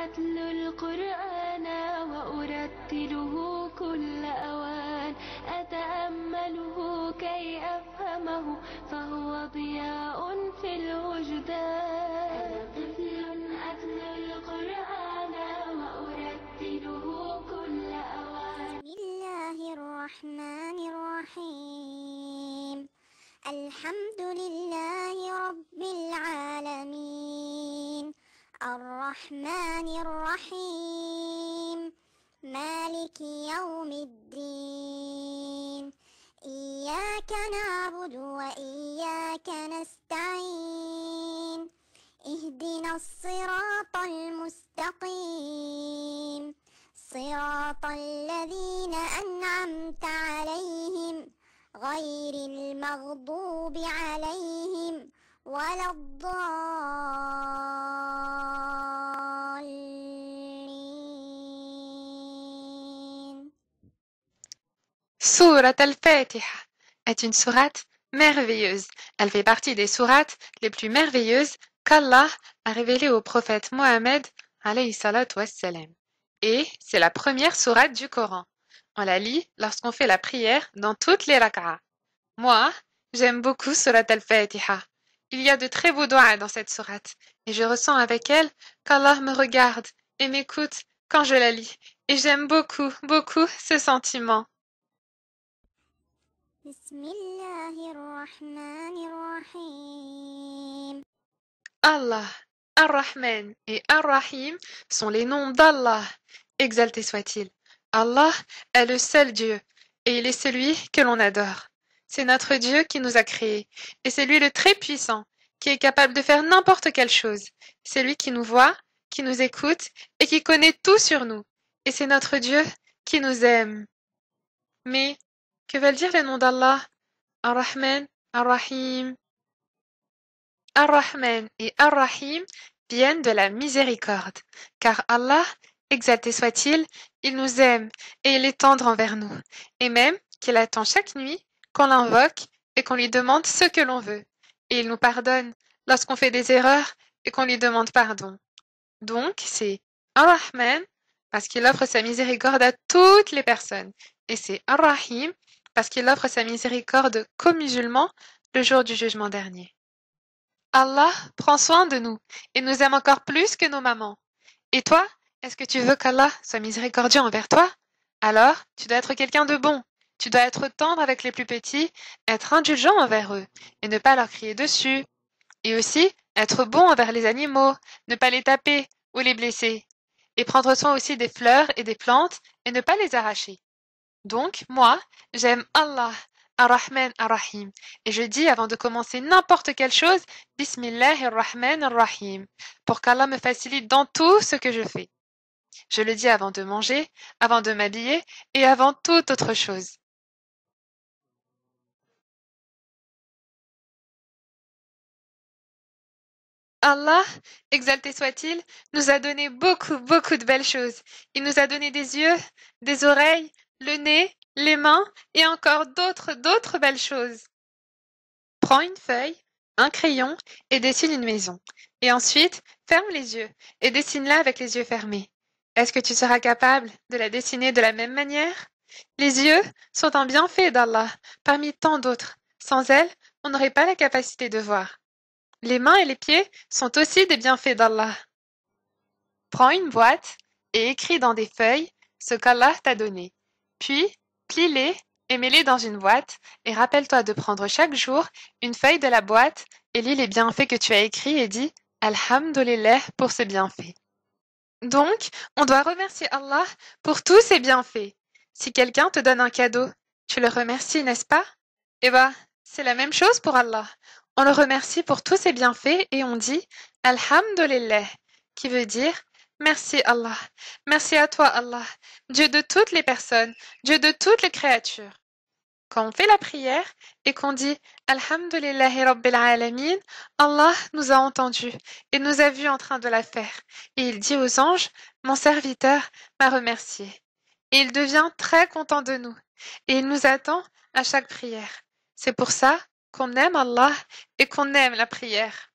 أتلو القرآن وأرتله كل أوان أتأمله كي أفهمه فهو ضياء في الوجدان أنا طفل أتلو القرآن وأرتله كل أوان بسم الله الرحمن الرحيم الحمد لله رب العالمين الرحمن الرحيم مالك يوم الدين إياك نعبد وإياك نستعين اهدنا الصراط المستقيم صراط الذين أنعمت عليهم غير المغضوب عليهم ولا الضالين. Sourate al-Fatiha est une sourate merveilleuse. Elle fait partie des sourates les plus merveilleuses qu'Allah a révélées au prophète Mohammed alayhi salatu wassalam. Et c'est la première sourate du Coran. On la lit lorsqu'on fait la prière dans toutes les rak'ahs. Moi, j'aime beaucoup Surat al-Fatiha. Il y a de très beaux doigts dans cette sourate et je ressens avec elle qu'Allah me regarde et m'écoute quand je la lis. Et j'aime beaucoup, beaucoup ce sentiment. بسم الله الرحمن الرحيم Allah, Ar-Rahman et Ar-Rahim sont les noms d'Allah. Exalté soit-il. Allah est le seul Dieu et il est celui que l'on adore. C'est notre Dieu qui nous a créés et c'est lui le très puissant qui est capable de faire n'importe quelle chose. C'est lui qui nous voit, qui nous écoute et qui connaît tout sur nous. Et c'est notre Dieu qui nous aime. Mais que veulent dire les noms d'Allah? Ar-Rahman, Ar-Rahim. Ar-Rahman et Ar-Rahim viennent de la miséricorde, car Allah, exalté soit-il, il nous aime et il est tendre envers nous, et même qu'il attend chaque nuit qu'on l'invoque et qu'on lui demande ce que l'on veut, et il nous pardonne lorsqu'on fait des erreurs et qu'on lui demande pardon. Donc c'est Ar-Rahman parce qu'il offre sa miséricorde à toutes les personnes, et c'est Ar-Rahim parce qu'il offre sa miséricorde qu'aux musulmans le jour du jugement dernier. Allah prend soin de nous et nous aime encore plus que nos mamans. Et toi, est-ce que tu veux qu'Allah soit miséricordieux envers toi? Alors, tu dois être quelqu'un de bon. Tu dois être tendre avec les plus petits, être indulgent envers eux et ne pas leur crier dessus. Et aussi, être bon envers les animaux, ne pas les taper ou les blesser. Et prendre soin aussi des fleurs et des plantes et ne pas les arracher. Donc, moi, j'aime Allah, Ar-Rahman Ar-Rahim. Et je dis avant de commencer n'importe quelle chose, Bismillahir-Rahman Ar-Rahim, pour qu'Allah me facilite dans tout ce que je fais. Je le dis avant de manger, avant de m'habiller et avant toute autre chose. Allah, exalté soit-il, nous a donné beaucoup, beaucoup de belles choses. Il nous a donné des yeux, des oreilles, le nez, les mains et encore d'autres belles choses. Prends une feuille, un crayon et dessine une maison. Et ensuite, ferme les yeux et dessine-la avec les yeux fermés. Est-ce que tu seras capable de la dessiner de la même manière? Les yeux sont un bienfait d'Allah, parmi tant d'autres. Sans elles, on n'aurait pas la capacité de voir. Les mains et les pieds sont aussi des bienfaits d'Allah. Prends une boîte et écris dans des feuilles ce qu'Allah t'a donné. Puis, plie-les et mets-les dans une boîte et rappelle-toi de prendre chaque jour une feuille de la boîte et lis les bienfaits que tu as écrits et dis Alhamdulillah pour ces bienfaits. Donc, on doit remercier Allah pour tous ses bienfaits. Si quelqu'un te donne un cadeau, tu le remercies, n'est-ce pas? Eh bien, c'est la même chose pour Allah. On le remercie pour tous ses bienfaits et on dit Alhamdulillah, qui veut dire merci Allah. Merci à toi Allah, Dieu de toutes les personnes, Dieu de toutes les créatures. Quand on fait la prière et qu'on dit Alhamdulillahi Rabbil Alamin, Allah nous a entendus et nous a vus en train de la faire. Et il dit aux anges, mon serviteur m'a remercié. Et il devient très content de nous. Et il nous attend à chaque prière. C'est pour ça qu'on aime Allah et qu'on aime la prière.